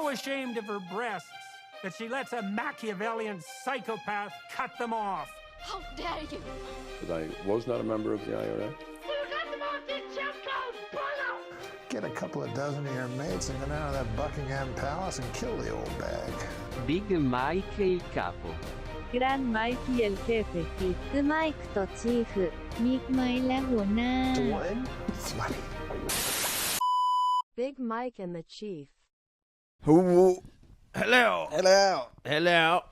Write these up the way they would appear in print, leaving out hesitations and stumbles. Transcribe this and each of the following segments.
so ashamed of her breasts that she lets a Machiavellian psychopath cut them off. How dare you? But I was not a member of the IRA. Get a couple of dozen of your mates and go down to that Buckingham Palace and kill the old bag. Big Mike il capo. Gran Mike y el jefe. ビッグマイクとチーフ、ミッマイและหัวหน้า Funny. Big Mike and the Chief. Hello. Hello. How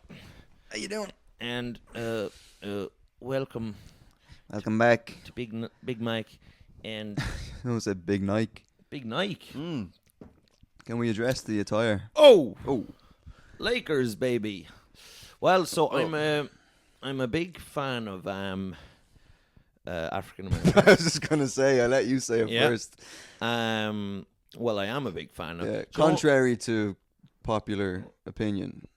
you doing? And welcome Welcome back. to Big Mike and Who said Big Nike? Big Nike. Can we address the attire? Oh, Lakers, baby. Well, so I'm a big fan of African American. I was just gonna say, I'll let you say it first. Well, I am a big fan of. Yeah, contrary to popular opinion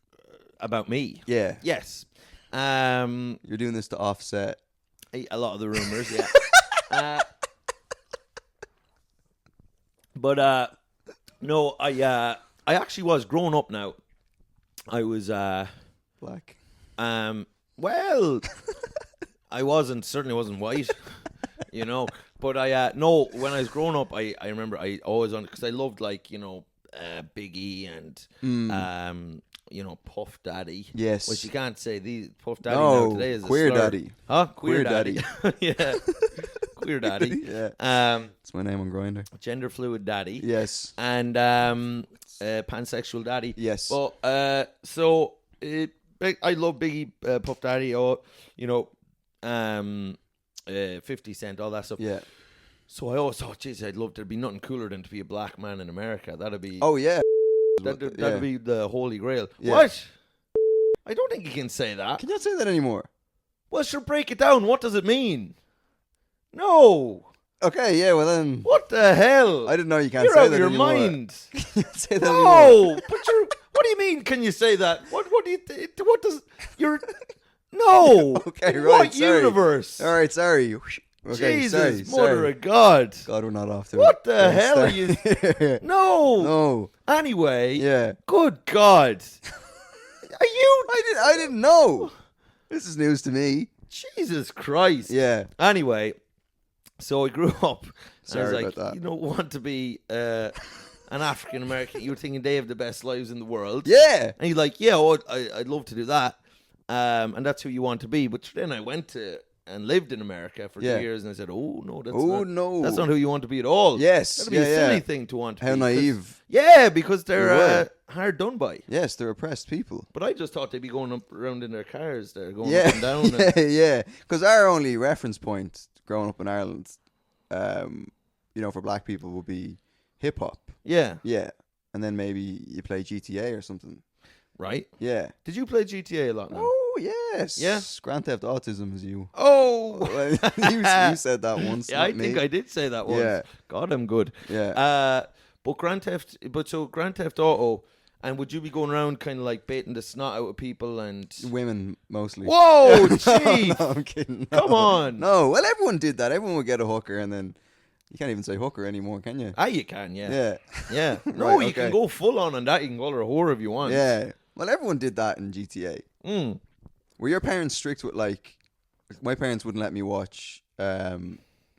about me. Yeah. Yes. You're doing this to offset a lot of the rumors. Yeah. But no, I actually was growing up. Now, I was black. Well, certainly wasn't white, you know. But no, when I was growing up, I remember I always because I loved Biggie and Puff Daddy. Yes. Which you can't say these Puff Daddy now today is queer a slur. daddy. Huh? Queer daddy. Yeah. Queer daddy. Yeah. It's my name on Grindr. Gender fluid daddy. Yes. And pansexual daddy. Yes. But I love Biggie, Puff Daddy, 50 Cent, all that stuff. Yeah. So I always thought, geez, I'd love there'd be nothing cooler than to be a black man in America. That'd be that'd be the holy grail. Yeah. What? I don't think you can say that. Can you not say that anymore? Well, sure, break it down. What does it mean? No. Okay, yeah, well then. What the hell? I didn't know you can't You're say out that of your anymore. mind. Say that No, anymore. but what do you mean? Can you say that? What do you? What does you're? No. Okay, right. What sorry. universe? All right, sorry. Okay, Jesus, sorry. mother of God. God, we're not off to What the hell are you? No. No. Anyway. Yeah. Good God. Are you? I didn't know. This is news to me. Jesus Christ. Yeah. Anyway, so I grew up. Sorry I was like, about that. you don't want to be an African American. You were thinking they have the best lives in the world. Yeah. And you're like, I'd love to do that. And that's who you want to be. But then I went to and lived in America for 2 years, and I said, "Oh no, that's not who you want to be at all." Yes, that'd be a silly thing to want to How be. naive. Because they're hard done by. Yes, they're oppressed people. But I just thought they'd be going up around in their cars. They're going up and down. Yeah. Because our only reference point growing up in Ireland, for black people would be hip hop. Yeah. Yeah, and then maybe you play GTA or something. Right. Yeah. Did you play GTA a lot now? Oh yes. Yeah. Grand Theft Autism is you. Oh. you said that once. Yeah, I think I did say that once. Yeah. God, I'm good. Yeah. But Grand Theft Auto, and would you be going around kind of like baiting the snot out of people and women mostly? Whoa, Chief! No, I'm kidding. No. Come on. No, well, everyone did that. Everyone would get a hooker, and then you can't even say hooker anymore, can you? You can, yeah. Yeah. Yeah. No, Right, you can go full on that. You can call her a whore if you want. Yeah. Well, everyone did that in GTA. Were your parents strict with my parents wouldn't let me watch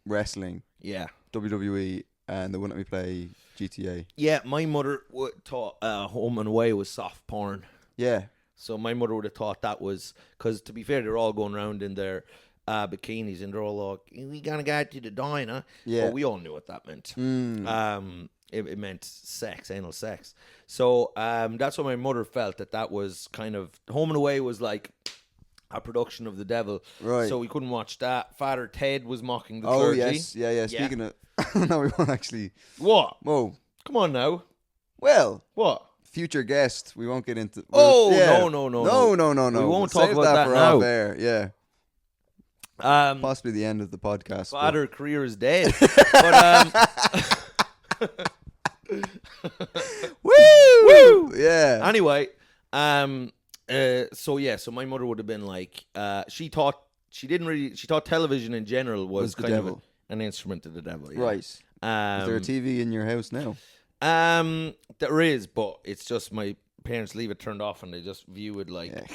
wrestling, WWE, and they wouldn't let me play GTA. Yeah, my mother thought Home and Away was soft porn. Yeah. So my mother would have thought that was, because to be fair, they're all going around in their bikinis and they're all like, we gonna go to the diner. Yeah. But we all knew what that meant. It meant sex, anal sex. So that's what my mother felt, that was kind of, Home and Away was like a production of the devil. Right. So we couldn't watch that. Father Ted was mocking the Oh, clergy. yes. Yeah. Speaking of... no, we won't actually... What? Whoa. Come on now. Well... What? Future guest. We won't get into... No. No. We won't Save talk about that for now. off air. Yeah. Possibly the end of the podcast. Father career is dead. But Woo! Yeah. Anyway, so my mother would have been like, she thought television in general was the kind devil. of an instrument of the devil. Yeah. Right. Is there a TV in your house now? There is, but it's just my parents leave it turned off and they just view it like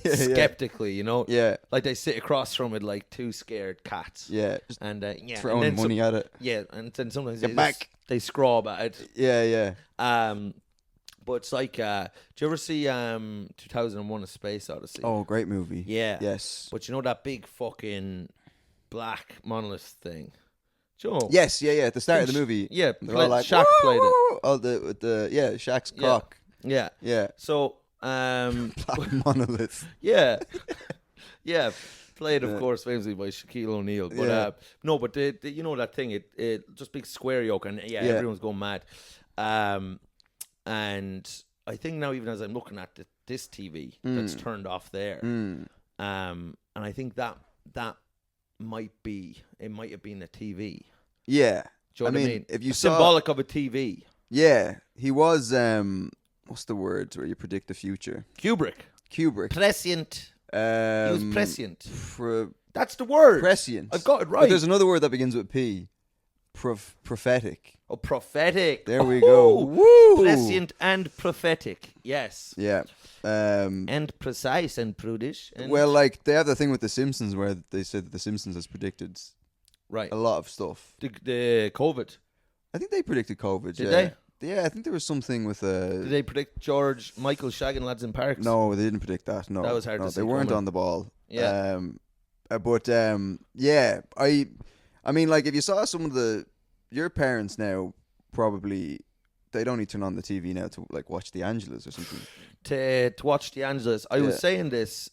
skeptically, you know. Yeah. Like they sit across from it like two scared cats. Yeah. Just and throwing and then money at it. Yeah, and then sometimes Get back. They scrawl at it. Yeah. But it's like, do you ever see 2001: A Space Odyssey? Oh, great movie. Yeah. Yes. But you know that big fucking black monolith thing? Do you know? Yes. Yeah. At the start of the movie. Yeah. They're all like, Shaq played it. Oh, Shaq's cock. Yeah. Yeah. So, Black monolith. yeah. Yeah. Played, of course, famously by Shaquille O'Neal. But no, but the you know that thing, it just big square yoke, and everyone's going mad. And I think now, even as I'm looking at this TV that's turned off there, and I think that might have been a TV. Yeah. Do you know what I mean? If you symbolic of a TV. Yeah, he was. What's the word where you predict the future? Kubrick. Prescient. He was prescient. That's the word. Prescient. I've got it right. But there's another word that begins with P. Prophetic. Oh, prophetic. There we go. Woo! Prescient and prophetic. Yes. Yeah. And precise and prudish. And well, like they have the thing with The Simpsons where they said that The Simpsons has predicted a lot of stuff. The COVID. I think they predicted COVID. Did they? Yeah, I think there was something with Did they predict George Michael shagging lads in parks? No, they didn't predict that. No, that was hard to see. They weren't coming. on the ball. Yeah. Yeah. I mean, like if you saw some of your parents now, probably they don't need to turn on the TV now to like watch The Angelas or something. To watch The Angelas, I was saying this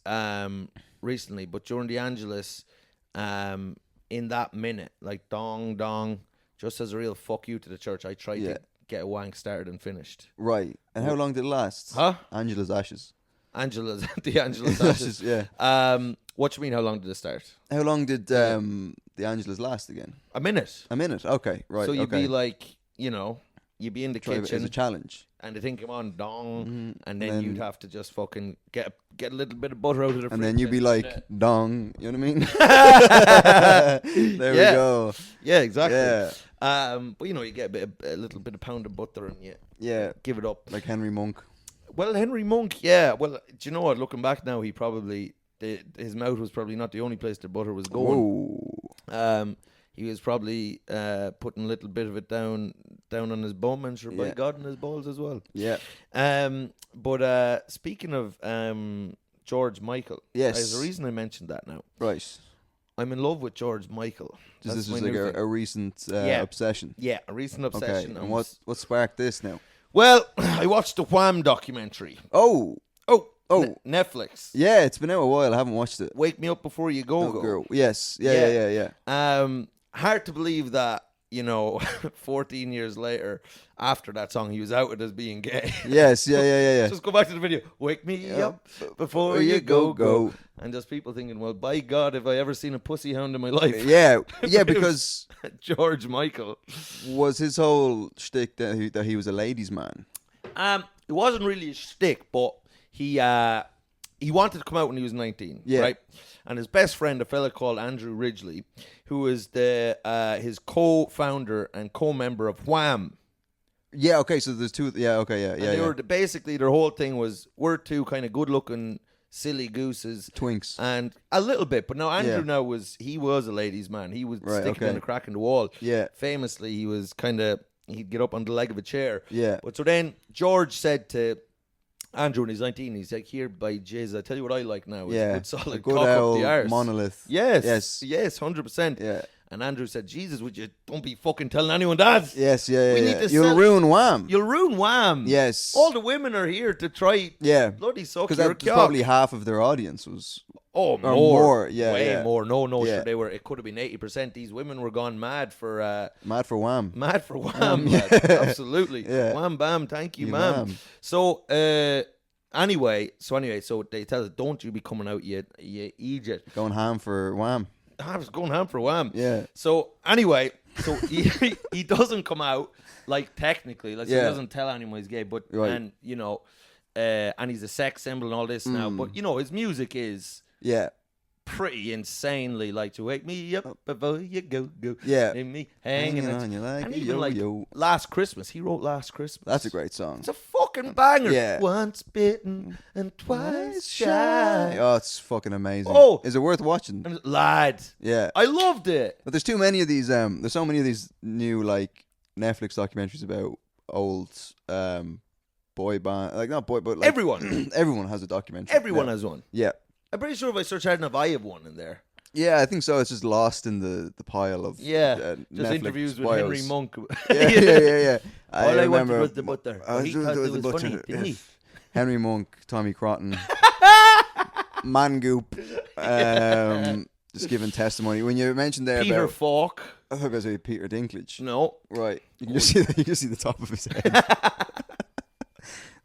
recently, but during The Angelas, in that minute, like dong dong, just as a real fuck you to the church, I tried to get a wank started and finished. Right. And how long did it last? Huh? Angela's Ashes. The Angelas Ashes. Yeah. What do you mean? How long did it start? How long did The Angelas last again? A minute. A minute. Okay. Right. So you'd be like, you'd be in the kitchen. As a challenge. And they think, come on, dong. And then you'd have to just fucking get a little bit of butter out of the fridge. And then you'd be like, dong. You know what I mean? There we go. Yeah, exactly. Yeah. But you get a little bit of pounded butter and you give it up. Like Henry Monk. Well, Henry Monk, yeah. Well, do you know what? Looking back now, he probably his mouth was probably not the only place the butter was going. Whoa. He was probably putting a little bit of it down on his bum and by God on his balls as well. Yeah. But speaking of George Michael, yes, there's a reason I mentioned that now. Right. I'm in love with George Michael. This is like a recent obsession. Yeah, a recent obsession. Okay. And what sparked this now? Well, I watched the Wham documentary. Oh. Netflix. Yeah, it's been out a while. I haven't watched it. Wake Me Up Before You Go. Girl. Yes. Yeah. Hard to believe that, 14 years later, after that song, he was outed as being gay. Yes, yeah. Just go back to the video. Wake me up before you go. And just people thinking, well, by God, have I ever seen a pussy hound in my life? Yeah, because George Michael. Was his whole shtick that he was a ladies' man? It wasn't really a shtick, but he wanted to come out when he was 19, right? And his best friend, a fella called Andrew Ridgeley, who was his co-founder and co-member of Wham. Yeah, okay, so there's two. Yeah, okay, yeah. They were basically, their whole thing was, we're two kind of good-looking silly gooses, twinks, and a little bit. But now Andrew was a ladies' man. He was sticking in a crack in the wall. Yeah, famously, he was he'd get up on the leg of a chair. Yeah, but so then George said to Andrew when he's 19, he's like, here by Jesus, I tell you what I like now. It's a good solid good cock up the arse. Monolith. Yes, 100%. Yeah. And Andrew said, Jesus, would you don't be fucking telling anyone that? Yes, You'll ruin Wham. You'll ruin Wham. Yes. All the women are here to try bloody suck your cock. Because probably half of their audience was... Oh, more. Way more. No, sure, it could have been 80%. These women were gone mad for... mad for Wham. Mad for Wham, absolutely. Yeah. Wham, bam, thank you, ma'am. So, Anyway, so they tell us, don't you be coming out, you idiot. Going ham for Wham. I was going ham for Wham. Yeah. So anyway, he doesn't come out, like, technically. He doesn't tell anyone he's gay, but and and he's a sex symbol and all this now. But his music is pretty insanely like to wake me up before you go. Yeah. And me hanging on you like and a even like yo-yo. Last Christmas, he wrote Last Christmas. That's a great song. It's a fucking banger. Yeah. Once bitten and twice shy. Oh, it's fucking amazing. Oh. Is it worth watching? And lad, Yeah. I loved it. But there's too many of these. There's so many of these new like Netflix documentaries about old boy band, like not boy, but like Everyone. everyone has a documentary. Everyone Yeah. has one. Yeah, I'm pretty sure if I search hard enough, I have one in there. yeah, I think so. It's just lost in the pile of Yeah, just Netflix interviews with bios. Henry Monk. yeah. All I wanted remember was the butter. He thought it was funny, didn't he? Henry Monk, Tommy Crotten, Mangoop, just giving testimony. When you mentioned there Peter about, Falk. I thought I was going to say Peter Dinklage. No. Right, you can just see the top of his head.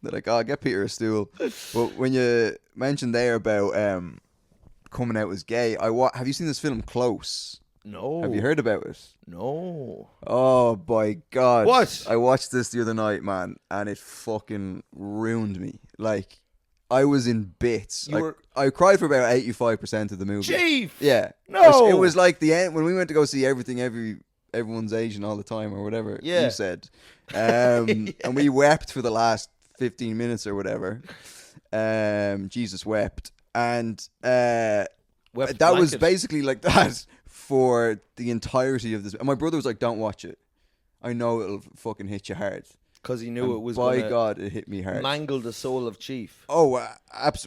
They're like, oh, get Peter a stool. But when you mentioned there about coming out as gay, have you seen this film Close? No. Have you heard about it? No. Oh my god! What? I watched this the other night, man, and it fucking ruined me. Like, I was in bits. I cried for about 85% of the movie. Chief. Yeah. No. It was like the end when we went to go see everyone's Asian all the time or whatever Yeah. you said, and we wept for the last 15 minutes or whatever. Jesus wept, and Wept that was blanket. basically like that for the entirety of this. And my brother was like, "Don't watch it. I know it'll fucking hit you hard." Because he knew it was By gonna God, it hit me hard. mangle the soul of Chief. Oh,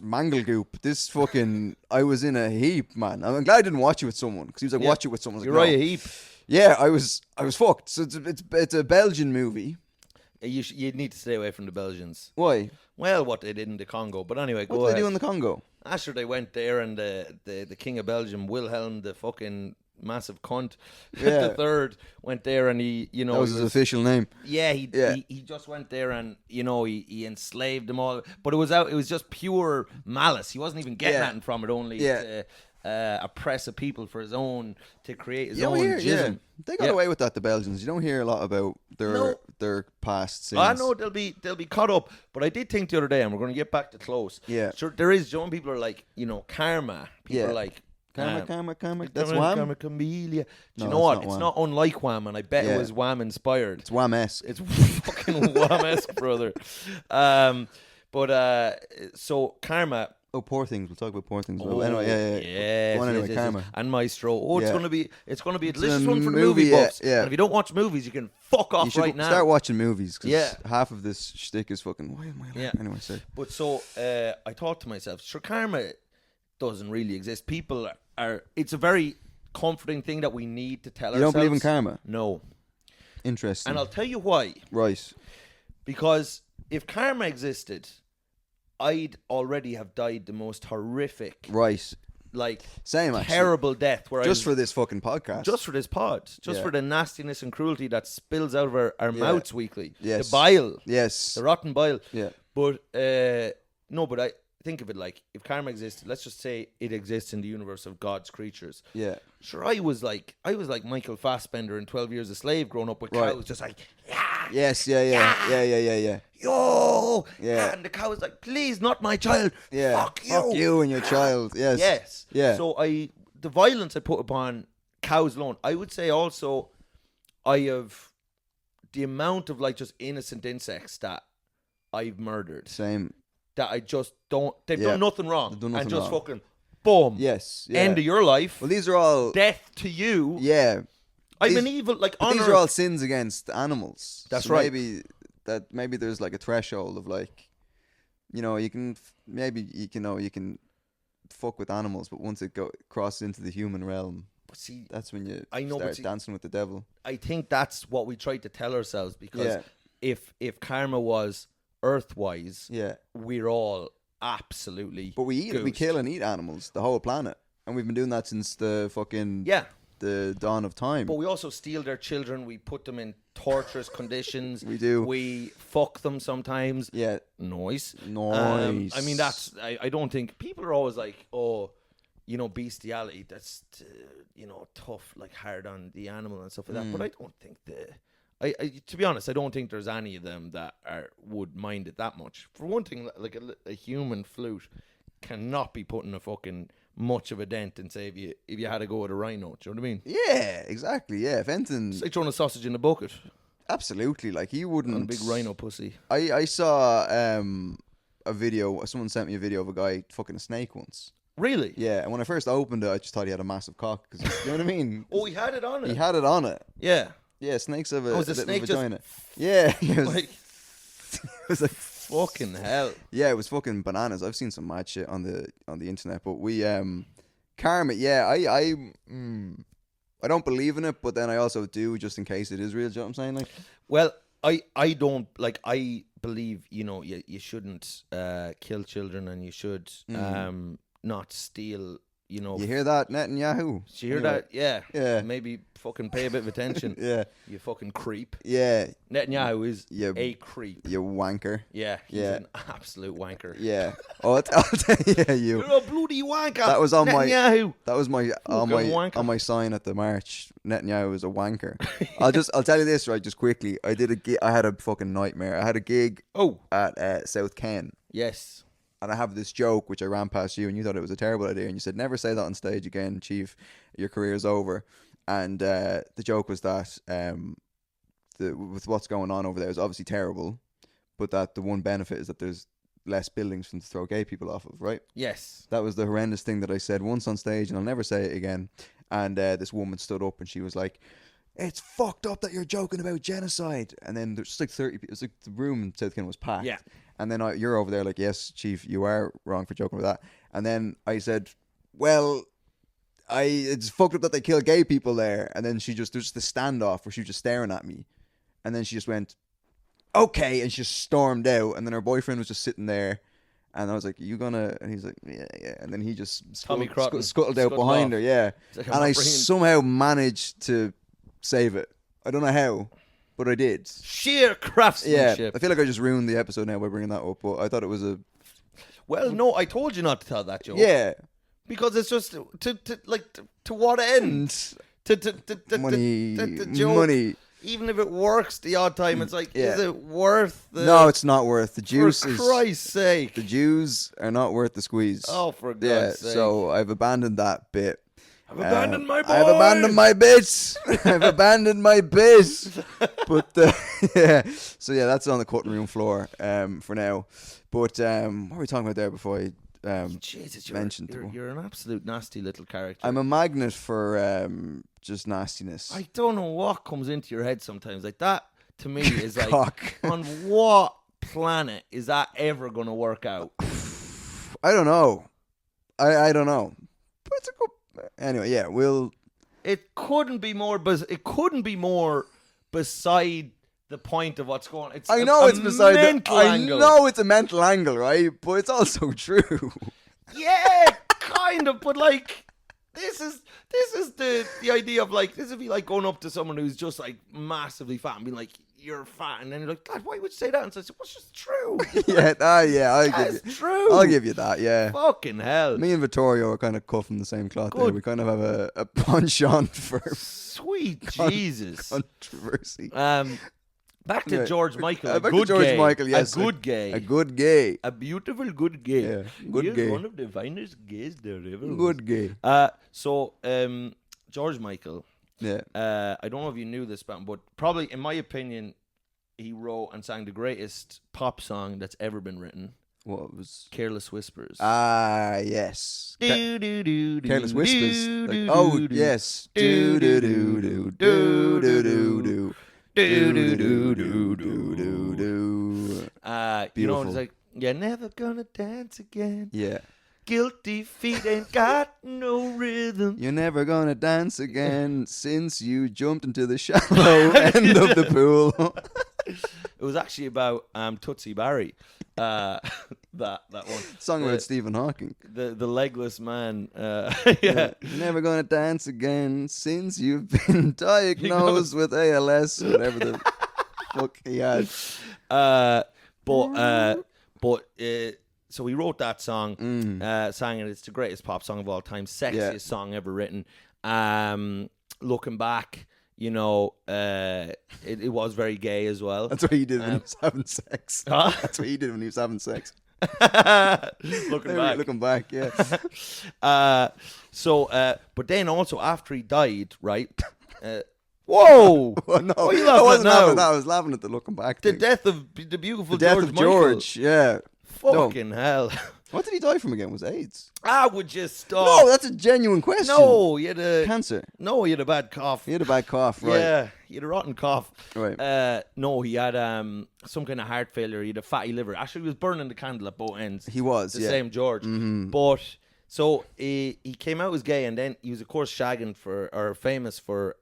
mangle goop. This fucking, I was in a heap, man. I'm glad I didn't watch it with someone because he was like, Yeah. watch it with someone. I was You're like, right, no. a heap. Yeah, I was fucked. So it's a Belgian movie. You need to stay away from the Belgians. Why? Well, what they did in the Congo. But anyway, What go did ahead. they do in the Congo? After they went there and the King of Belgium, Wilhelm, the fucking massive cunt, Yeah. the third, went there and he, you know... That was he his official name. Yeah, Yeah. He just went there and, you know, he enslaved them all. But it was just pure malice. He wasn't even getting Yeah. anything from it, only Yeah. to oppress a people for his own, to create his You don't own hear, yeah. jism. They got away with that, the Belgians. You don't hear a lot about No. their past sins. I know they'll be caught up, but I did think the other day, and we're going to get back to Close. Yeah. Sure, there is. Some people are like, you know, karma. People Yeah. are like, Karma. That's Wham? Karma Camellia. Do you No, know what? that's not It's Wham. not unlike Wham, and I bet Yeah. it was Wham inspired. It's Wham-esque. It's fucking Wham-esque, brother. So karma. Oh, Poor Things. We'll talk about Poor Things. Anyway, yeah. Yes, Go on anyway, yes, Karma. yes. And Maestro. Oh, it's Yeah. gonna be a It's delicious a one for the movie, movie yeah, buffs. yeah. And if you don't watch movies, you can fuck off You should right now. start watching movies because Yeah. half of this shtick is fucking. Why am I? Yeah. Anyway, sorry. But so I thought to myself, sure, karma doesn't really exist. People are. It's a very comforting thing that we need to tell You ourselves. don't believe in karma? No, Interesting. and I'll tell you why. Right. Because if karma existed, I'd already have died the most horrific, Right. like Same, actually. terrible death. Where Just I for was, this fucking podcast. just for this pod, just Yeah. for the nastiness and cruelty that spills out of our mouths weekly. Yes. The bile, Yes. the rotten bile. Yeah. But no, but I think of it like if karma existed, let's just say it exists in the universe of God's creatures. Yeah. Sure, I was like Michael Fassbender in 12 Years a Slave, growing up with Right. cows, just like Yes. Yeah. yo, Yeah. and the cow was like, please, not my child, Yeah. fuck you and your child. Yes. Yes, Yeah. So the violence I put upon cows alone, I would say also, I have the amount of like just innocent insects that I've murdered. Same. That I just don't. They've Yeah. done nothing wrong. They've done nothing and just wrong. fucking boom. Yes. Yeah. End of your life. Well, these are all. Death to you. Yeah. I'm these- an evil. Like But honor. these are all sins against animals. That's So right. Maybe there's like a threshold of like, you know, you can you can fuck with animals, but once it crosses into the human realm, But see, that's when you I know, but start see- dancing with the devil. I think that's what we try to tell ourselves because Yeah. if karma was earthwise, Yeah. we're all absolutely. But we goosed. kill and eat animals, the whole planet, and we've been doing that since the fucking Yeah. the dawn of time. But we also steal their children. We put them in torturous conditions. We do. We fuck them sometimes. Yeah. Noise. Nice. I mean, I don't think people are always like, oh, you know, bestiality. That's you know, tough, like hard on the animal and stuff like that. But I don't think to be honest, I don't think there's any of them that would mind it that much. For one thing, like a human flute cannot be put in a fucking much of a dent in, say, if you had to go with a rhino. Do you know what I mean? Yeah, exactly. Yeah, if anything, It's like throwing a sausage in a bucket absolutely. Like he wouldn't. on a big rhino pussy. I saw a video. Someone sent me a video of a guy fucking a snake once. Really? Yeah, and when I first opened it, I just thought he had a massive cock. Cause, you know what I mean? Oh, he had it on it. He had it on it. Yeah. Yeah, snakes have a, Oh, was the bit snake of a just vagina. Yeah, it was, Like, it was like fucking hell. yeah, it was fucking bananas. I've seen some mad shit on the internet, but we karma. Yeah, I don't believe in it, but then I also do just in case it is real. Do you know what I'm saying? Like, Well, I don't like. I believe you shouldn't kill children, and you should not steal. you hear that, Netanyahu? Did you hear that? Yeah. Yeah. Maybe fucking pay a bit of attention. Yeah, You fucking creep. yeah, Netanyahu is Yeah. a creep. you wanker. Yeah. He's Yeah. an absolute wanker. Yeah. Oh, I'll tell you, yeah, you. You're a bloody wanker. That was on my- Netanyahu. That was my Fucking wanker. on my sign at the march. Netanyahu is a wanker. I'll tell you this right, just quickly. I had a fucking nightmare. I had a gig Oh, at South Ken, yes. and I have this joke which I ran past you, and you thought it was a terrible idea, and you said never say that on stage again, Chief. Your career's over. And the joke was that with what's going on over there is obviously terrible, but that the one benefit is that there's less buildings for them to throw gay people off of, right? Yes. That was the horrendous thing that I said once on stage, and I'll never say it again. And this woman stood up and she was like, "It's fucked up that you're joking about genocide." And then there's just like 30 people. It was like the room in South Ken was packed. Yeah. And then you're over there like, "Yes, Chief, you are wrong for joking about that." And then I said, "Well, it's fucked up that they kill gay people there." And then there's just a standoff where she was just staring at me. And then she just went, "Okay," and she just stormed out. And then her boyfriend was just sitting there. And I was like, "Are you gonna?" And he's like, "Yeah, yeah." And then he just Tommy Crotten. scuttled out Scuttled behind off. her, yeah. Like, And I'm I not bringing- somehow managed to save it. I don't know how, but I did. Sheer Yeah, craftsmanship. I feel like I just ruined the episode now by bringing that up, but I thought it was a Well, no, I told you not to tell that joke. yeah. Because it's just to what end? To Money, the joke. money. Even if it works the odd time, it's like, Yeah. is it worth the... No, it's not worth the For juice. Christ's sake. The Jews are not worth the squeeze. Oh, for God's yeah. sake. So I've abandoned that bit. I've abandoned my boy. I've abandoned my bits. I've abandoned my bits. But yeah, so yeah, that's on the cutting room floor for now. But what were we talking about there before I Jesus, mentioned? you're an absolute nasty little character. I'm a magnet for just nastiness. I don't know what comes into your head sometimes. Like that, to me, is like, Cock. on what planet is that ever going to work out? I don't know. I don't know. But it's a good. Anyway, yeah, It couldn't be more. It couldn't be more beside the point of what's going on. It's I know a it's beside mental I angle. know it's a mental angle, right? But it's also true. Yeah, kind of. But like, this is the idea of like, this would be like going up to someone who's just like massively fat and being like, "You're fat," and then you're like, "God, why would you say that?" And so I said, "Well, it's just true." That's true. I'll give you that. Yeah. Fucking hell. Me and Vittorio are kind of cut from the same cloth there. Good. We kind of have a penchant for Sweet Jesus. controversy. Back to Yeah. George Michael. A Back to good George gay. Michael, yes. A good gay. A good gay. A beautiful good gay. Yeah, good He's gay. one of the finest gays there ever was. Good gay. So George Michael. Yeah. I don't know if you knew this, but probably, in my opinion, he wrote and sang the greatest pop song that's ever been written. What was? Careless Whispers. Ah, yes. Do, do, do, do, Careless Whispers. do, Like, do, oh, do, do. yes. Do, Do do, do do, do do do do do Do, do, do do, do do do. You know, Beautiful. it's like, "You're never gonna dance again. Yeah. Guilty feet ain't got no rhythm." You're never gonna dance again since you jumped into the shallow end of the pool. It was actually about Tootsie Barry. That one. Song about Stephen Hawking. The legless man. Yeah. You're never gonna dance again since you've been diagnosed with ALS, whatever the fuck he had. So he wrote that song, sang it. It's the greatest pop song of all time, sexiest song ever written. Looking back, you know, it was very gay as well. That's what he did when he was having sex. Huh? That's what he did when he was having sex. Looking back. Yeah. But then also after he died, right? Whoa! Oh, no, What are you I laughing wasn't at laughing now? at that. I was laughing at the looking back. The thing. death of the beautiful The death George of Michael. George. Yeah. Fucking hell. What did he die from again? Was it AIDS? I would just stop. No, that's a genuine question. No, he had a Cancer. No, he had a bad cough. He had a bad cough, right? Yeah, he had a rotten cough. Right. No, he had some kind of heart failure. He had a fatty liver. Actually, he was burning the candle at both ends. He was, the yeah. same George. Mm-hmm. But so he came out as gay, and then he was of course famous for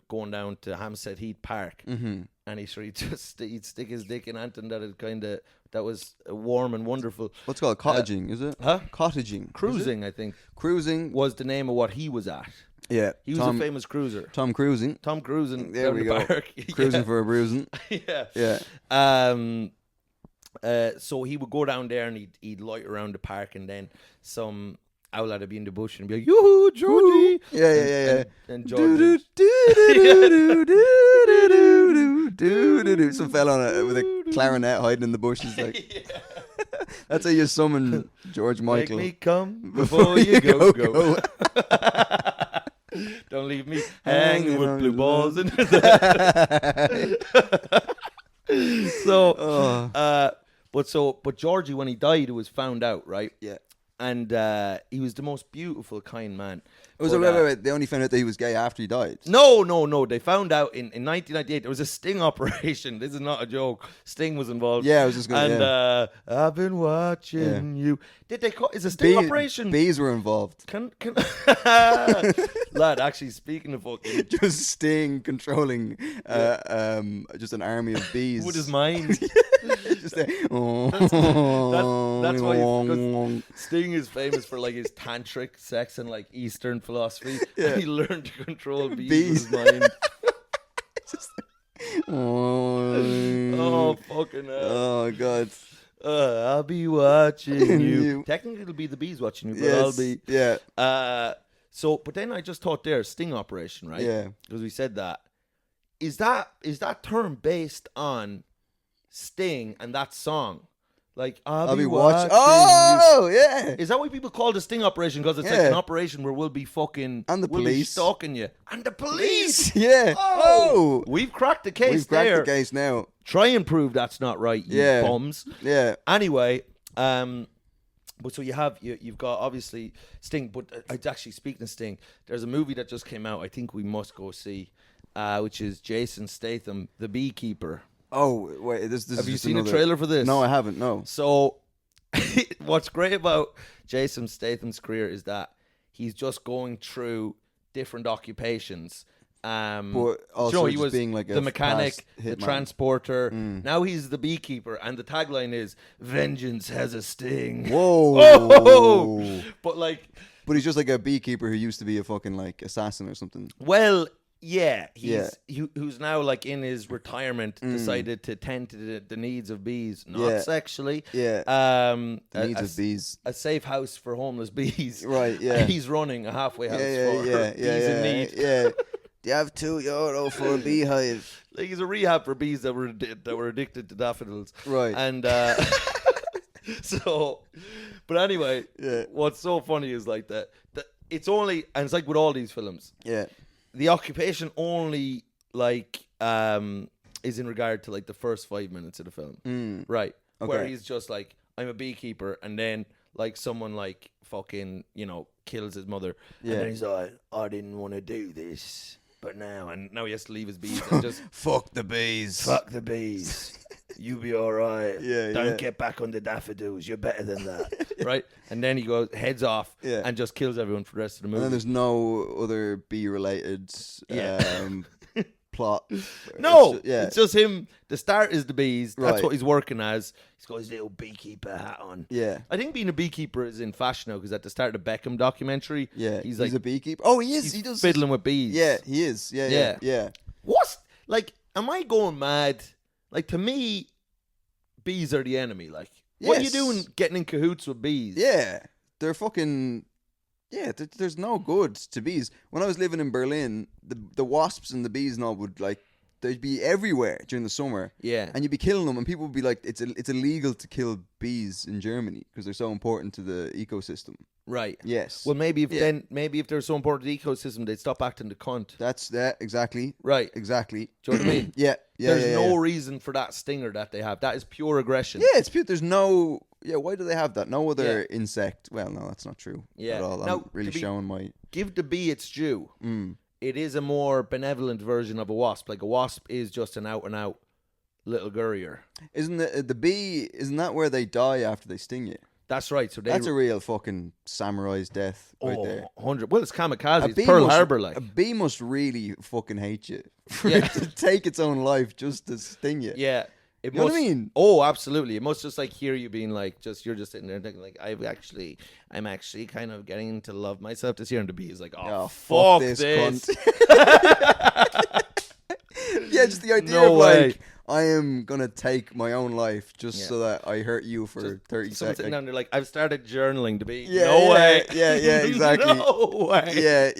going down to Hampstead Heath Park, Mm-hmm. and he'd stick his dick in anything that was warm and wonderful. What's it called? Cottaging, is it? Huh? Cottaging. Cruising, I think. Cruising was the name of what he was at. Yeah. He was a famous cruiser. Tom Cruising. Tom Cruising. There we go. Park. Cruising for a bruising. Yeah. So he would go down there and he'd loiter around the park, and then some owl would be in the bush and be like, "Yoo-hoo, Georgie!" Yeah. And Georgie. Some fella on it with a clarinet hiding in the bushes. Like, that's how you summon George Michael. Make me come before you go. Don't leave me hanging with blue balls in the But Georgie, when he died, it was found out, right? Yeah. And he was the most beautiful, kind man. Wait. They only found out that he was gay after he died. No. They found out in 1998. There was a sting operation. This is not a joke. Sting was involved. Yeah, I was just going to. And I've been watching you. Did they call? Is a sting operation? Bees were involved. Can lad? Actually, speaking of fucking, just Sting controlling just an army of bees with his mind. Just that's why Sting is famous for like his tantric sex and like Eastern philosophy. Yeah. He learned to control bees with his mind. Oh fucking hell! Oh god! I'll be watching you. Technically, it'll be the bees watching you, but yes. I'll be. Yeah. But then I just thought there, sting operation, right? Yeah. Because we said that. Is that term based on Sting and that song? Like, I'll be watching. Oh, yeah. Is that why people call it a sting operation? Because it's like an operation where we'll be fucking. And the we'll police. be stalking you. And the police. Yeah. Oh. We've cracked the case. We've cracked the case now. Try and prove that's not right, you bums. Yeah. Anyway, but so you've got obviously Sting, but it's actually, speaking of Sting, there's a movie that just came out. I think we must go see, which is Jason Statham, The Beekeeper. Oh wait, this have you just seen a trailer for this? No, I haven't. No. So, what's great about Jason Statham's career is that he's just going through different occupations. But also he was being like the mechanic, the hitman. Transporter. Now he's the beekeeper, and the tagline is "Vengeance has a sting." Whoa! Oh! But he's just like a beekeeper who used to be a fucking like assassin or something. Well, yeah, who's now like in his retirement decided to tend to the needs of bees, not sexually. Yeah. The needs of bees. A safe house for homeless bees. Right. Yeah. He's running a halfway house for bees in need. Yeah. Do you have €2 for a beehive? Like, he's a rehab for bees that were addicted to daffodils. Right. And but anyway, what's so funny is like that it's only, and it's like with all these films. Yeah. The occupation only like is in regard to like the first 5 minutes of the film. Right. Okay. Where he's just like, I'm a beekeeper, and then like someone like fucking, kills his mother. Yeah. And then he's like, I didn't want to do this. But now he has to leave his bees and just fuck the bees. Fuck the bees. You be all right. Yeah, Don't get back on the daffodils. You're better than that. Right? And then he goes, heads off and just kills everyone for the rest of the movie. And then there's no other bee-related plot. No, it's just him. The start is the bees. That's Right. what he's working as. He's got his little beekeeper hat on. Yeah. I think being a beekeeper is in fashion now, because at the start of the Beckham documentary, he's like a beekeeper. Oh, he is. He's He does fiddling with bees. Yeah, he is. Yeah. What's like? Am I going mad? Like, to me, bees are the enemy. Like, what are you Yes. doing getting in cahoots with bees? Yeah, they're fucking. Yeah, there's no good to bees. When I was living in Berlin, the wasps and the bees and all would like they'd be everywhere during the summer. Yeah. And you'd be killing them, and people would be like, it's illegal to kill bees in Germany because they're so important to the ecosystem. Right. Yes. Well, maybe if they're so important to the ecosystem, they'd stop acting the cunt. That's that exactly. Right. Exactly. Do you know what I mean? Yeah. There's no reason for that stinger that they have. That is pure aggression. Yeah, it's pure. There's no. Yeah, why do they have that? No other insect. Well, no, that's not true at all. Now, I'm really showing my. Give the bee its due. It is a more benevolent version of a wasp. Like a wasp is just an out and out little gurrier. Isn't the bee? Isn't that where they die after they sting you? That's right. So that's a real fucking samurai's death right there. 100. Well, it's kamikaze. It's Pearl Harbor like. A bee must really fucking hate you for it to take its own life just to sting you. Yeah. You know what I mean? Oh, absolutely. It must just like hear you being like, you're just sitting there thinking like, I'm actually kind of getting to love myself this year, and the bee is like, oh fuck this. Cunt. Yeah, just the idea of like, I am gonna take my own life just so that I hurt you for just 30 seconds. Sitting down there like, I've started journaling to be. Yeah, no way. Yeah, exactly. No way. Yeah.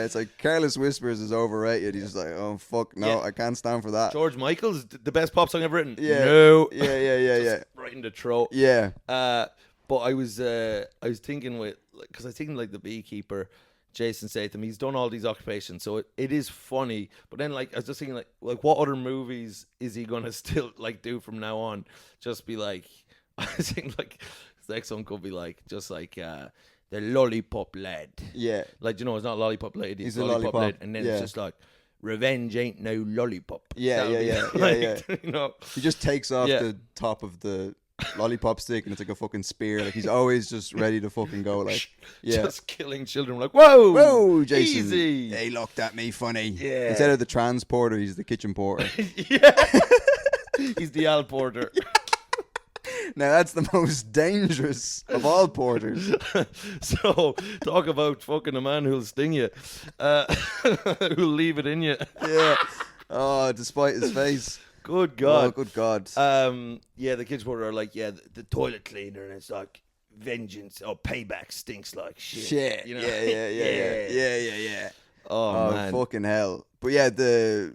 It's like Careless Whispers is overrated. He's just like, oh fuck, no, I can't stand for that. George Michael's the best pop song ever written. Yeah. No. Yeah. Right in the throat. Yeah. But I was thinking because I was thinking like the beekeeper, Jason Statham, he's done all these occupations, so it is funny. But then like I was just thinking like what other movies is he gonna still like do from now on? Just be like, I think like the next one could be like just like the Lollipop Lad. Yeah. Like it's not Lollipop Lady, he's it's Lollipop Lad, and then it's just like revenge ain't no lollipop. Yeah. You know, he just takes off the top of the lollipop stick and it's like a fucking spear. Like he's always just ready to fucking go. Like just killing children. Like whoa, Jason. Easy. They looked at me funny. Yeah. Instead of the transporter, he's the kitchen porter. Yeah. He's the Al Porter. Now that's the most dangerous of all porters. So talk about fucking a man who'll sting you, who'll leave it in you. Yeah. Oh, despite his face. Good God. Oh, good God. Yeah, the kids porter are like, the toilet cleaner, and it's like vengeance or payback stinks like shit. You know? Yeah. Oh man, fucking hell. But yeah, the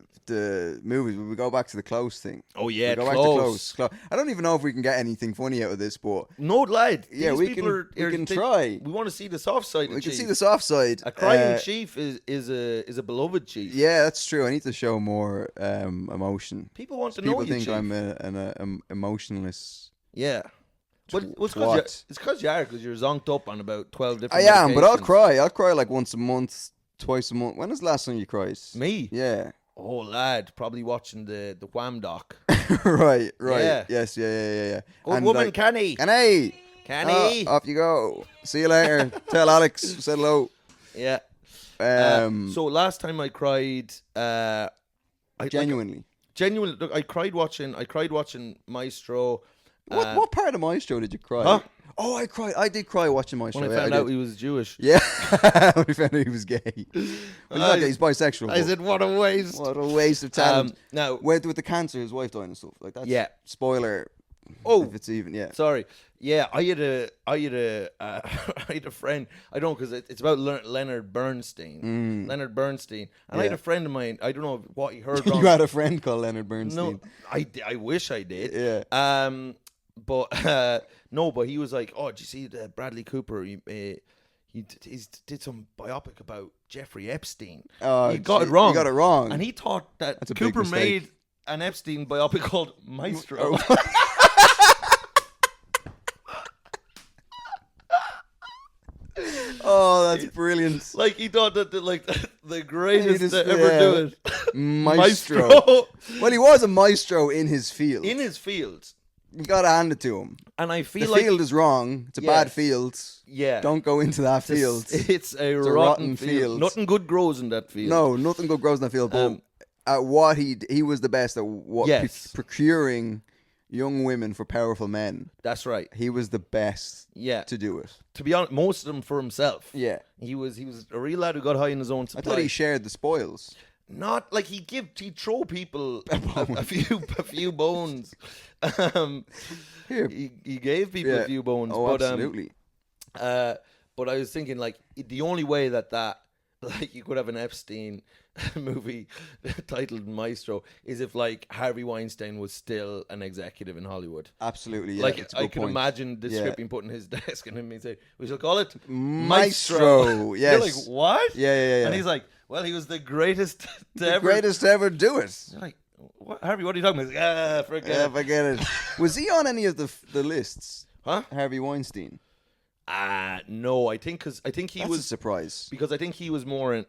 movies. We go back to the Close thing. Oh yeah, go Close. Back to Close. I don't even know if we can get anything funny out of this, but no, lad. Yeah, we can try. We want to see the soft side. We can see the soft side. A crying chief is a beloved chief. Yeah, that's true. I need to show more emotion. People want to know you. People think Chief. I'm an emotionless. Yeah. But it's because you're zonked up on about 12 different. I am, but I'll cry. I'll cry like once a month, twice a month. When was the last time you cried? Me? Yeah. Oh, lad, probably watching the Wham doc. Right. Yeah. Yes, yeah. Good woman, Kenny. Kenny. Off you go. See you later. Tell Alex said hello. Yeah. So last time I cried, genuinely. Look, I cried watching Maestro. What part of Maestro did you cry? Huh? Oh, I did cry watching Maestro. When I found out he was Jewish. Yeah. When I found out he was gay. He's not gay, he's bisexual. I said, what a waste. What a waste of talent. Now, with the cancer, his wife died and stuff. Like that. Yeah. Spoiler. Oh, if it's even, yeah. Sorry. Yeah, I had a friend. I don't, because it's about Leonard Bernstein. Leonard Bernstein. And I had a friend of mine. I don't know what he heard wrong. You had a friend called Leonard Bernstein. No, I wish I did. Yeah. But he was like, oh, did you see Bradley Cooper? He did some biopic about Jeffrey Epstein. Oh, he got it wrong. He got it wrong. And he thought that That's a Cooper big mistake. made an Epstein biopic called Maestro. Oh, that's brilliant. Like he thought that the greatest to ever do it. Maestro. Well, he was a maestro in his field. In his field. You gotta hand it to him. And I feel the like field is wrong. It's a bad field. Yeah. Don't go into that field. It's a rotten field. Nothing good grows in that field. No, nothing good grows in that field. But at what he was the best at what procuring young women for powerful men. That's right. He was the best to do it. To be honest, most of them for himself. Yeah. He was a real lad who got high in his own supply. I thought he shared the spoils. Not like he'd throw people a few bones. Here. He gave people a few bones. Oh, but, absolutely. But I was thinking, like, the only way that like you could have an Epstein movie titled Maestro is if like Harvey Weinstein was still an executive in Hollywood. Absolutely, yeah. Like I can point. imagine the script being put in his desk and him saying, "We shall call it Maestro." Yes. You're like, what? Yeah. And he's like, "Well, he was the greatest greatest to ever do it." You're like, what, Harvey, what are you talking about? He's like, forget it. Was he on any of the lists? Huh? Harvey Weinstein. No, I think he That's was a surprise. because I think he was more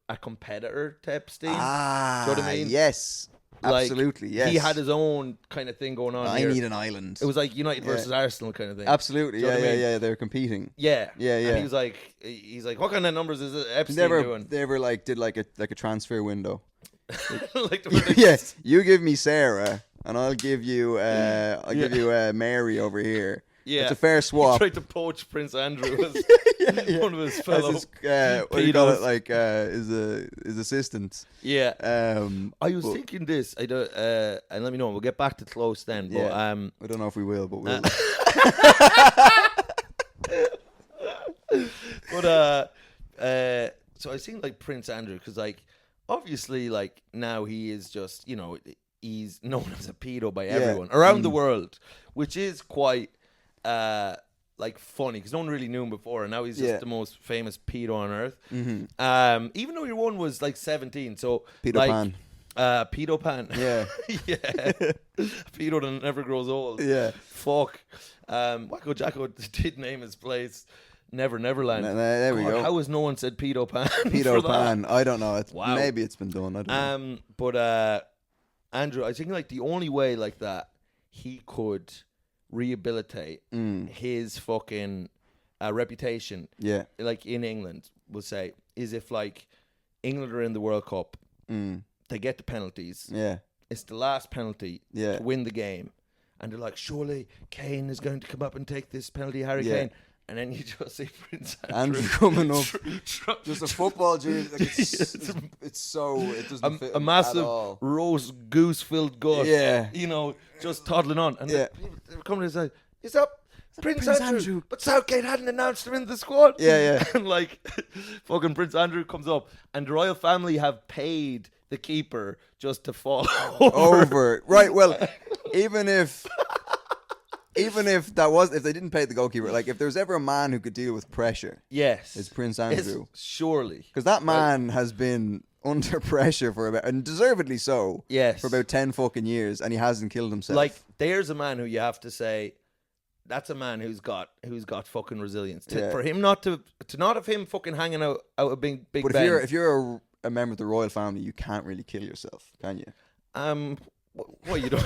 a competitor to Epstein. Do you know what I mean? Yes. Like, Absolutely, yes. He had his own kind of thing going on. I here. need an island. It was like United versus Arsenal kind of thing. Absolutely, Do you know what I mean? yeah. They were competing. Yeah. Yeah. And he's like, what kind of numbers is Epstein doing? They ever like did like a transfer window. Like Yes, you give me Sarah, and I'll give you Mary over here. Yeah, it's a fair swap. He tried to poach Prince Andrew as one of his fellow what do you call it? Like his assistant. Yeah. I was but- thinking this. And let me know. We'll get back to close then. But I don't know if we will, but we'll. But so I think like Prince Andrew, because like obviously like now he is just he's known as a pedo by everyone around the world, which is quite like funny because no one really knew him before, and now he's just the most famous pedo on earth. Mm-hmm. Even though your one was like 17, so Pedo like, Pan. Pedo Pan. Yeah. Yeah. Pedo that never grows old. Yeah. Fuck. Wacko Jacko did name his place Neverland. There we go. How has no one said Pedo Pan? Pedo Pan. I don't know. Wow. Maybe it's been done. I don't know. But Andrew, I think like the only way like that he could rehabilitate his fucking reputation, like in England, we'll say, is if like England are in the World Cup, they get the penalties. Yeah, it's the last penalty to win the game, and they're like, surely Kane is going to come up and take this penalty, Harry Kane. And then you just see Prince Andrew coming up, just a football jersey. Like it's so it doesn't fit a massive at all. roast goose filled gut. Yeah, just toddling on, and they're coming and say, "Is that Prince Andrew?" But Southgate hadn't announced him in the squad. Yeah, and like fucking Prince Andrew comes up, and the royal family have paid the keeper just to fall over. Right. Well, even if if they didn't pay the goalkeeper, like if there was ever a man who could deal with pressure, it's Prince Andrew. Surely, because that man has been under pressure for about, and deservedly so, for about 10 fucking years, and he hasn't killed himself. Like there's a man who you have to say, that's a man who's got fucking resilience. For him not have him fucking hanging out a big But Ben. if you're a member of the royal family, you can't really kill yourself, can you? Well, you don't.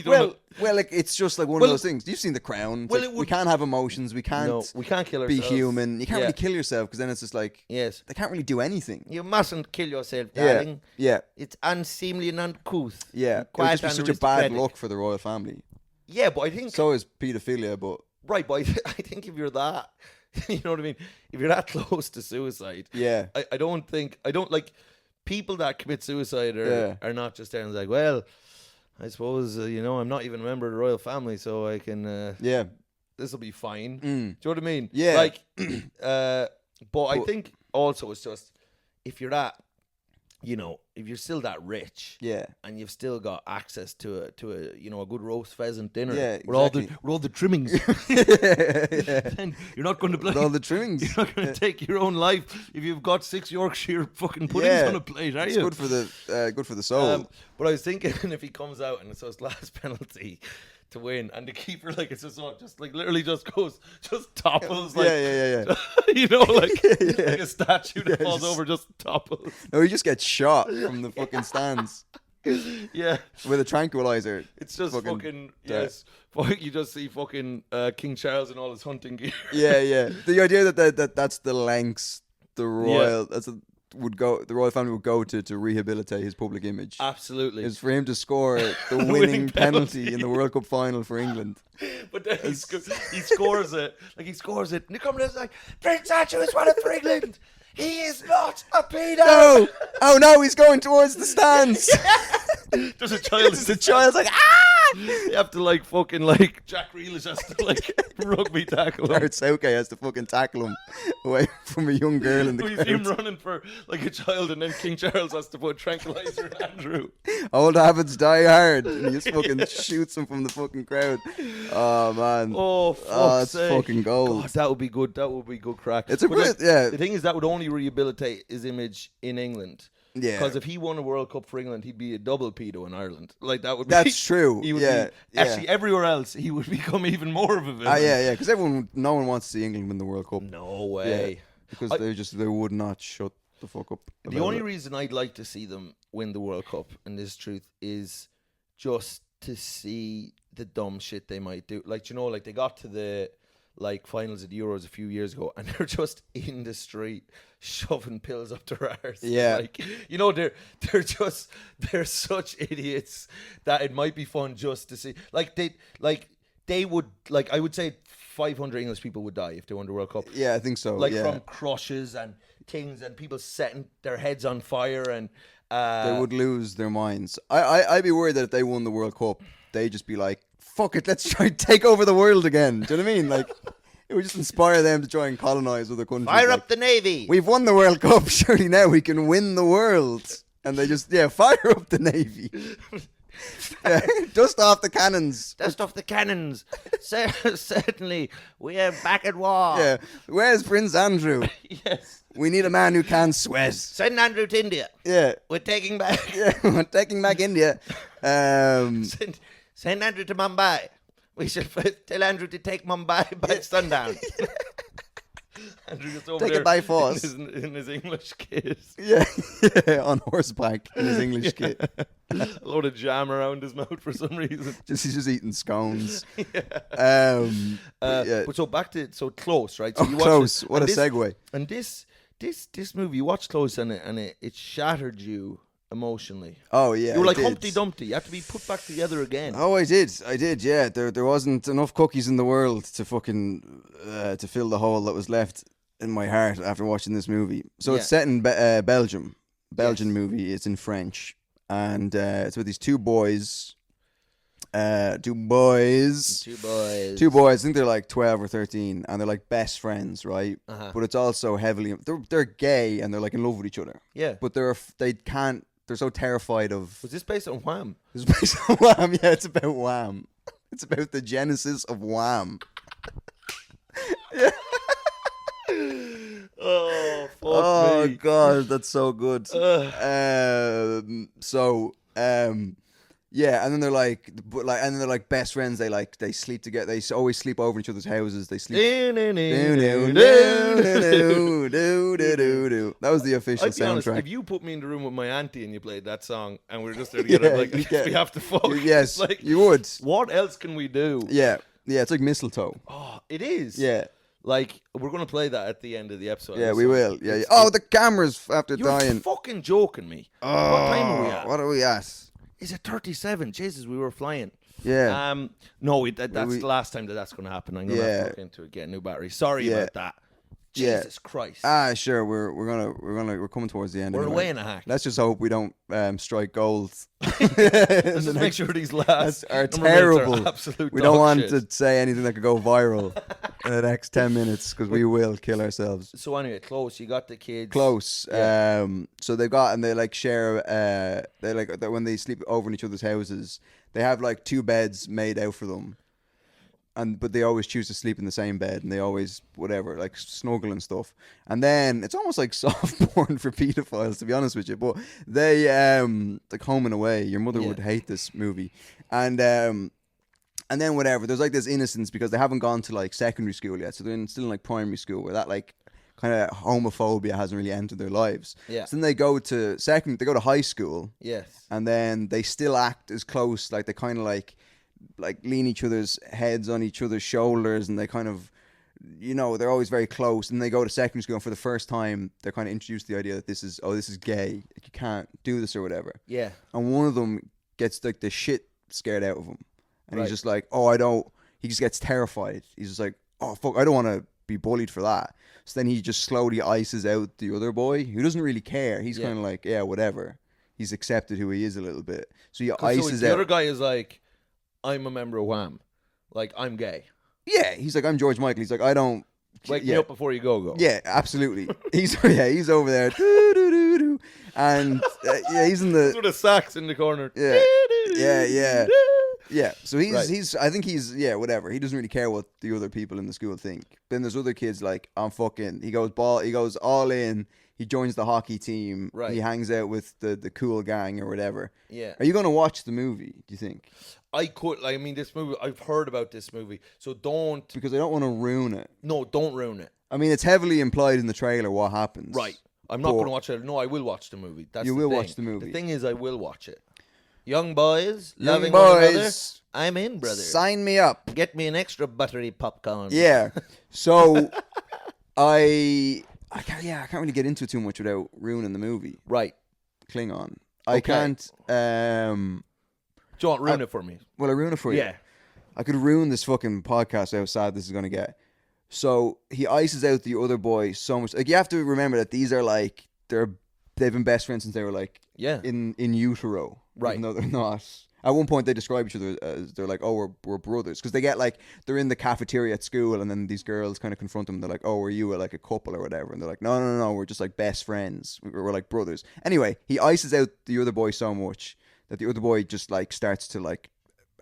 Well, like it's just like one of those things. You've seen The Crown. Like, we can't have emotions. We can't kill ourselves. Be human. You can't really kill yourself because then it's just like they can't really do anything. You mustn't kill yourself, darling. Yeah. It's unseemly and uncouth. Yeah. It would just be such a bad look for the royal family. Yeah, but I think so is paedophilia. But right, but I think if you're that, you know what I mean. If you're that close to suicide, I don't like people that commit suicide are not just there and like, well, I suppose, I'm not even a member of the royal family, so I can, this will be fine. Do you know what I mean? Yeah. Like, but I think also it's just, if you're that, if you're still that rich, and you've still got access to a good roast pheasant dinner, with all the trimmings, then you're not going to play. With all the trimmings, you're not going to take your own life if you've got 6 Yorkshire fucking puddings on a plate, are you? It's good for the soul. But I was thinking, if he comes out and it's his last penalty to win, and the keeper just literally just topples, like like a statue that falls over, just topples. No, he just gets shot from the fucking stands. Yeah, with a tranquilizer. It's just fucking yes. You just see fucking King Charles in all his hunting gear. Yeah. The idea that's the lengths the royal the royal family would go to rehabilitate his public image. Absolutely, is for him to score the winning penalty in the World Cup final for England. But then he scores it. Like he scores it, and he comes in like, Prince Andrew is one for England. He is not a pedo. No! Oh no, he's going towards the stands. There's a child. The child's like, ah! You have to like fucking like Jack Grealish has to like rugby tackle him. Gareth Southgate has to fucking tackle him away from a young girl in the We see him crowd. running for like a child, and then King Charles has to put tranquilizer in Andrew. Old habits die hard, and he just fucking shoots him from the fucking crowd. Oh man, Oh, fuck's that's sake. fucking gold. God, that would be good. That would be good crack. It's a But, great, like, yeah, The thing is, that would only rehabilitate his image in England. yeah. Because if he won a World Cup for England, he'd be a double pedo in Ireland. Like that would. That's be, true. He would Yeah, be, actually, everywhere else, he would become even more of a villain. Yeah, because no one wants to see England win the World Cup. No way. Because they would not shut the fuck up. The only reason I'd like to see them win the World Cup, and this truth, is just to see the dumb shit they might do. Like, you know, like they got to the like finals of the Euros a few years ago, and they're just in the street shoving pills up their arse. Yeah. Like, you know, they're such idiots that it might be fun just to see. They would, like, I would say 500 English people would die if they won the World Cup. Yeah, I think so. Like yeah. from crushes and things and people setting their heads on fire, and They would lose their minds. I'd be worried that if they won the World Cup, they'd just be like, fuck it, let's try and take over the world again. Do you know what I mean? Like, it would just inspire them to try and colonize other countries. fire like, up the Navy. We've won the World Cup, surely now we can win the world. And they just, fire up the Navy. Dust off the cannons. Dust off the cannons. Certainly, we are back at war. Yeah. Where's Prince Andrew? Yes. We need a man who can sweat. Send Andrew to India. Yeah. We're taking back. Yeah, we're taking back India. Send Andrew to Mumbai. We should tell Andrew to take Mumbai by sundown. Andrew gets over Take there it by force. in his English kit. Yeah, on horseback in his English kit. A load of jam around his mouth for some reason. He's just eating scones. Yeah. But so back to Close, right? So Oh, you watched Close. it, What and a segue. And this movie, you watched Close, and it shattered you emotionally. Oh yeah, You were like I did. Humpty Dumpty. You have to be put back together again. Oh, I did. Yeah, there wasn't enough cookies in the world to fucking to fill the hole that was left in my heart after watching this movie. So it's set in Belgium. Belgian movie. It's in French, and it's with these two boys. Two boys. I think they're like 12 or 13, and they're like best friends, right? But it's also heavily they're gay and they're like in love with each other. Yeah. But they're so terrified of. Was this based on Wham? It's based on Wham. Yeah, it's about Wham. It's about the genesis of Wham. Oh, fuck Oh me. God, that's so good. Yeah, and then they're like, best friends. They sleep together. They always sleep over in each other's houses. They sleep. That was the official I'd be honest, soundtrack. if you put me in the room with my auntie and you played that song and we were just there together, Yeah, like, you get- we have to fuck. Yes, Like, you would. what else can we do? Yeah, it's like mistletoe. Oh, it is. Yeah. Like, we're going to play that at the end of the episode. Yeah, we So will. Yeah. it's- Oh, the cameras after You're dying. fucking joking me. What time are we at? What are we at? Is it 37? Jesus, we were flying. Yeah. No, that's We- the last time that's going to happen. I'm going to have to look into it, get a new battery. Sorry Yeah. about that. Yeah. Jesus Christ. Sure. We're coming towards the end. We're anyway. away in a hack. Let's just hope we don't strike gold. Let's just make sure these last are number minutes terrible. absolute We don't dog want shit. to say anything that could go viral in the next 10 minutes because we will kill ourselves. So anyway, Close. You got the kids. Close. Yeah. So they've got, and they like share. They like when they sleep over in each other's houses. They have like two beds made out for them. But they always choose to sleep in the same bed, and they always whatever like snuggle and stuff. And then it's almost like soft porn for pedophiles, to be honest with you. But they like Home and Away. Your mother would hate this movie, and then whatever. There's like this innocence because they haven't gone to like secondary school yet, so they're still in like primary school where that like kind of homophobia hasn't really entered their lives. Yeah. So then they go to high school. Yes. And then they still act as close, like they kind of like lean each other's heads on each other's shoulders, and they kind of, they're always very close. And they go to secondary school, and for the first time, they're kind of introduced to the idea that this is gay. Like, you can't do this or whatever. Yeah. And one of them gets like the shit scared out of him, and he's Right. just like, he just gets terrified. He's just like, oh fuck, I don't want to be bullied for that. So then he just slowly ices out the other boy who doesn't really care. He's kind of like, yeah, whatever. He's accepted who he is a little bit. So he ices the out. other guy is like, I'm a member of Wham. Like, I'm gay. Yeah, he's like, I'm George Michael. He's like, I don't... Wake me up before you go. Yeah, absolutely. He's over there. Doo-doo-doo-doo. And he's in the... Sort of sax in the corner. Yeah. Yeah, so he's I think he's whatever. He doesn't really care what the other people in the school think. Then there's other kids like he goes all in. He joins the hockey team. Right. He hangs out with the cool gang or whatever. Yeah. Are you going to watch the movie, do you think? I could. I mean, this movie, I've heard about this movie, so don't. Because I don't want to ruin it. No, don't ruin it. I mean, it's heavily implied in the trailer what happens. Right. I'm not going to watch it. No, I will watch the movie. That's you the will thing. watch the movie. The thing is, I will watch it. Young boys, Young loving one another. boys, I'm in, brother. Sign me up. Get me an extra buttery popcorn. Yeah. So I can't really get into it too much without ruining the movie. Right. Klingon. I can't. Do you want ruin it for me? Will I ruin it for you? Yeah. I could ruin this fucking podcast. How sad this is going to get. So he ices out the other boy so much. Like, you have to remember that these are like they've been best friends since they were like in utero. Right. Even though they're not. At one point they describe each other as they're like, oh, we're brothers, because they get like they're in the cafeteria at school and then these girls kind of confront them. They're like, oh, are you like a couple or whatever? And they're like, no, we're just like best friends. We're like brothers. Anyway, he ices out the other boy so much that the other boy just like starts to like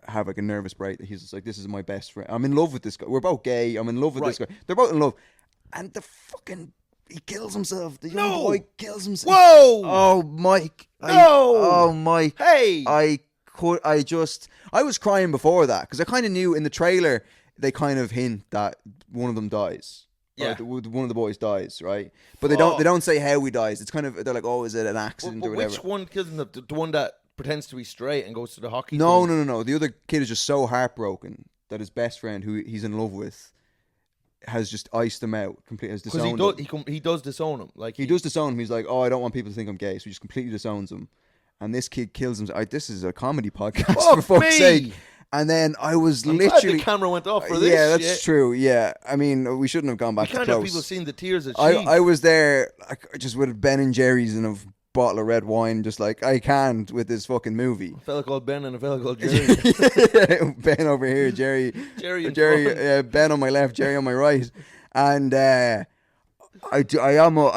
have like a nervous break. He's just like, this is my best friend. I'm in love with this guy. We're both gay. I'm in love with this guy. They're both in love, and he kills himself. The young boy kills himself. Whoa! Oh, Mike. Mike. Hey! I was crying before that because I kind of knew in the trailer they kind of hint that one of them dies. Yeah. One of the boys dies, right? But they don't say how he dies. It's kind of, they're like, oh, is it an accident or whatever? Which one kills him? The one that pretends to be straight and goes to the hockey No. team? The other kid is just so heartbroken that his best friend, who he's in love with, has just iced him out, completely has disowned him. He does disown him. Like he does disown him. He's like, oh, I don't want people to think I'm gay, so he just completely disowns him. And this kid kills him. This is a comedy podcast, for fuck's sake. And then I was I'm literally... glad the camera went off for this. Yeah, that's true. Yeah, I mean, we shouldn't have gone back to can't close. have people seeing the tears of I was there, just with Ben and Jerry's and a bottle of red wine, just like, I can't with this fucking movie. A fella called Ben and a fella called Jerry. Ben over here, Jerry, Ben on my left, Jerry on my right, and I'm going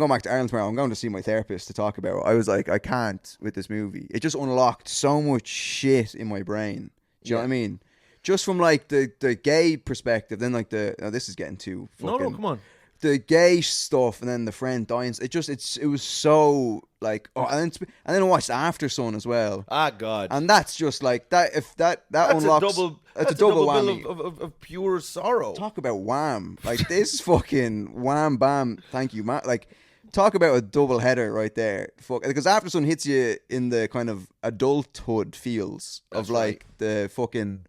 back to Ireland tomorrow. I'm going to see my therapist to talk about it. I was like, I can't with this movie. It just unlocked so much shit in my brain. Do you know what I mean? Just from like the gay perspective, then like this is getting too fucking... No, come on. The gay stuff, and then the friend dying. It was so like, and then I watched After Sun as well. Ah, God. And that's just like that. If that unlocks, that's a double whammy of pure sorrow. Talk about wham! Like this fucking wham bam. Thank you, Matt. Like, talk about a double header right there. Fuck, because After Sun hits you in the kind of adulthood feels of like the fucking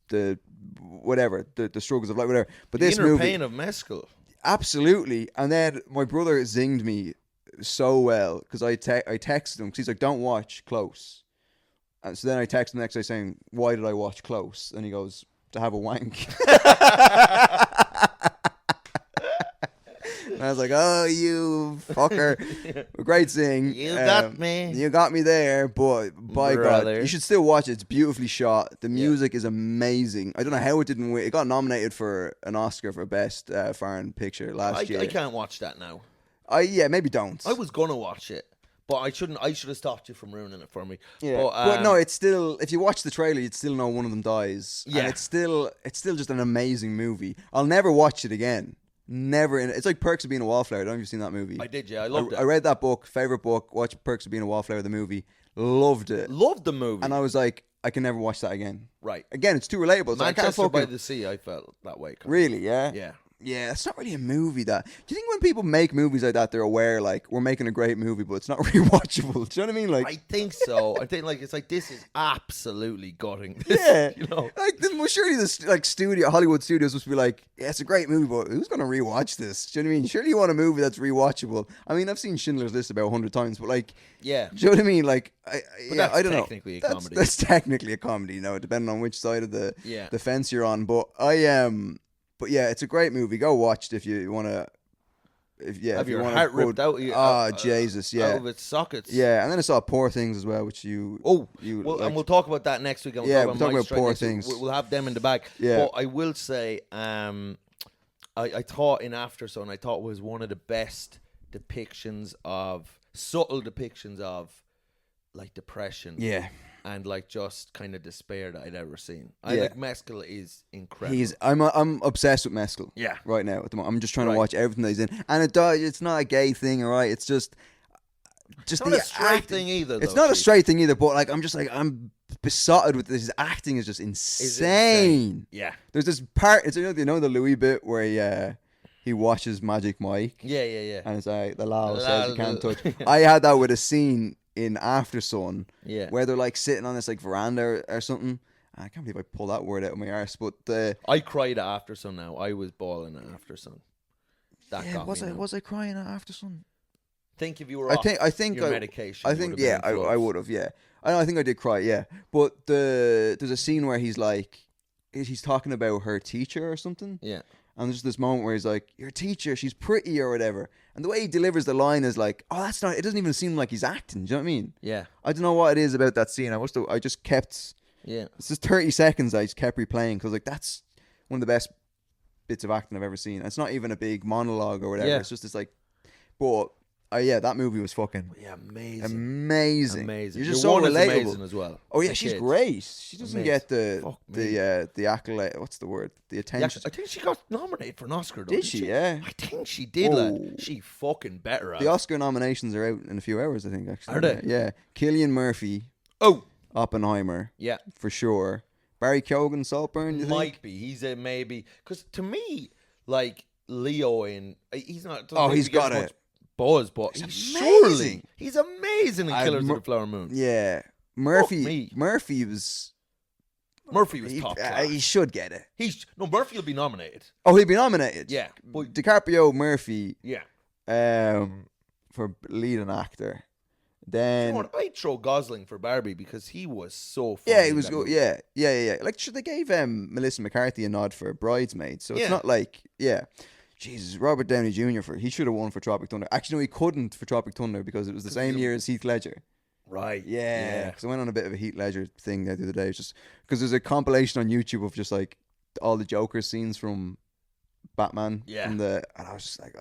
the struggles of life, whatever. But the this inner movie, pain of mescal. Absolutely. And then my brother zinged me so well because I texted him because he's like, don't watch Close. And so then I texted him the next day saying, why did I watch Close? And he goes, to have a wank. And I was like, oh, you fucker. Great zing. You got me. You got me there, but by Brother. God, you should still watch it. It's beautifully shot. The music is amazing. I don't know how it didn't win. It got nominated for an Oscar for Best Foreign Picture last year. I can't watch that now. Maybe don't. I was going to watch it, but I shouldn't. I should have stopped you from ruining it for me. Yeah. But no, it's still, if you watch the trailer, you'd still know one of them dies. Yeah. And it's still just an amazing movie. I'll never watch it again. Never. It's like Perks of Being a Wallflower. I don't know if you've seen that movie. I did, yeah. I loved it. I read that book, favorite book, watched Perks of Being a Wallflower, the movie. Loved it. Loved the movie. And I was like, I can never watch that again. Right. Again, it's too relatable. So Manchester by the Sea, I felt that way. Really, yeah? Yeah. Yeah, it's not really a movie that... Do you think when people make movies like that, they're aware, like, we're making a great movie, but it's not rewatchable? Do you know what I mean? Like, I think so. I think, like, it's like, this is absolutely gutting. Yeah. You know? Like, well, surely this, like, Hollywood studios must be like, yeah, it's a great movie, but who's going to rewatch this? Do you know what I mean? Surely you want a movie that's rewatchable. I mean, I've seen Schindler's List about 100 times, but, like... Yeah. Do you know what I mean? Like, I don't know. Technically a comedy. That's technically a comedy, you know, depending on which side of the fence you're on. But But yeah, it's a great movie. Go watch it if you want to if you your want heart ripped out of you. Jesus, yeah. Out of its sockets. Yeah, and then I saw Poor Things as well, which you. Well, liked. and we'll talk about that next week. And we'll talk Mike about Strike Poor next week. Things. We'll have them in the back. Yeah. But I will say, I thought in Aftersun, I thought was one of the best subtle depictions of like depression. Yeah. And like just kind of despair that I'd ever seen. I think Mescal is incredible. I'm obsessed with Mescal. Yeah. Right now at the moment, I'm just trying to watch everything that he's in, and it's not a gay thing, all right. It's just not a straight thing either. It's not a straight thing either, but like I'm besotted with this. His acting is just insane. Yeah. There's this part. It's the Louis bit where he watches Magic Mike. Yeah. And it's like the law says you can't touch. I had that with a scene in Aftersun, where they're like sitting on this like veranda or something. I can't believe I pulled that word out of my arse, but I cried at Aftersun. Now I was bawling at Aftersun. That got me. Was I crying at Aftersun? Think if you were I think your medication. I think I would have. Yeah, I think I did cry. Yeah, but there's a scene where he's talking about her teacher or something. Yeah. And there's this moment where he's like, your teacher, she's pretty or whatever. And the way he delivers the line is like, oh, that's not, it doesn't even seem like he's acting. Do you know what I mean? Yeah. I don't know what it is about that scene. I just kept, it's just 30 seconds I just kept replaying because like that's one of the best bits of acting I've ever seen. It's not even a big monologue or whatever. Yeah. It's just this like, but that movie was fucking amazing. You're just so relatable. Amazing as well. Oh yeah, she's great. She doesn't get the accolade. What's the word? The attention. I think she got nominated for an Oscar. Did she? Yeah. I think she did. Lad. She fucking better. The Oscar nominations are out in a few hours. I think actually. Are they? Yeah. Cillian Murphy. Oh. Oppenheimer. Yeah. For sure. Barry Keoghan, Saltburn. You Might think? be. He's a maybe. Because to me, like Leo he's not. He's got it. Buzz, but he's amazing in Killers of the Flower Moon. Yeah, Murphy was top class. He should get it. Murphy will be nominated. Oh, he'll be nominated. Yeah, but DiCaprio, Murphy. Yeah. For leading actor. Then you know what? I'd throw Gosling for Barbie because he was so funny. Yeah, he was good. Yeah. Like, they gave Melissa McCarthy a nod for Bridesmaids, so it's not like Jesus, Robert Downey Jr. He should have won for Tropic Thunder. Actually, no, he couldn't for Tropic Thunder because it was the same year as Heath Ledger. Right. Yeah. Because I went on a bit of a Heath Ledger thing there the other day. It's just because there's a compilation on YouTube of just like all the Joker scenes from Batman. Yeah. And I was just like,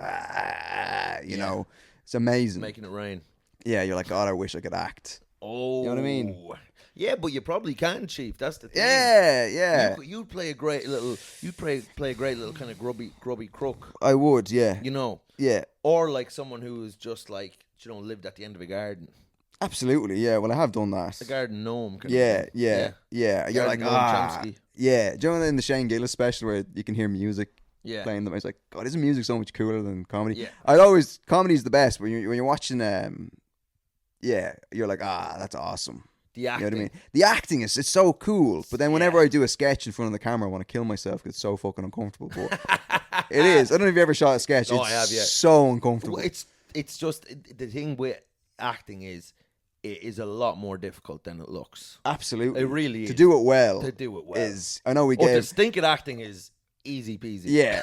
you know, it's amazing. Making it rain. Yeah, you're like, God, I wish I could act. Oh. You know what I mean? Yeah, but you probably can, Chief. That's the thing. Yeah. You'd play a great little. Play a great little kind of grubby crook. I would, yeah. You know. Yeah. Or like someone who is just like lived at the end of a garden. Absolutely, yeah. Well, I have done that. A garden gnome. Yeah. You're like, yeah. Do you know in the Shane Gillis special where you can hear music playing them? I was like, God, isn't music so much cooler than comedy? Yeah. Comedy's the best when you're watching. You're like, that's awesome. The acting. You know what I mean? The acting it's so cool. But then whenever I do a sketch in front of the camera, I want to kill myself because it's so fucking uncomfortable. But it is. I don't know if you ever shot a sketch. I have, yeah. So uncomfortable. Well, it's just the thing with acting is it is a lot more difficult than it looks. Absolutely. It really is. To do it well. Is I know we to stink at acting is easy peasy. Yeah.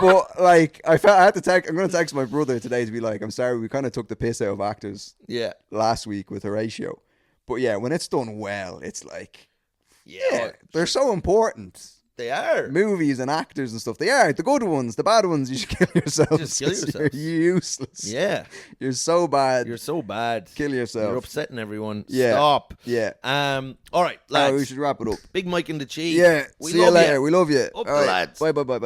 But like I had to I'm going to text my brother today to be like, I'm sorry, we kind of took the piss out of actors. Yeah. Last week with Horatio. But yeah, when it's done well, it's like, they're so important. They are. Movies and actors and stuff. They are. The good ones, the bad ones, you should kill yourself. Just kill yourself. You're useless. Yeah. You're so bad. Kill yourself. You're upsetting everyone. Yeah. Stop. Yeah. All right, lads. We should wrap it up. Big Mike and the Chief. Yeah. See you later. We love you. Up the lads. Bye. Bye.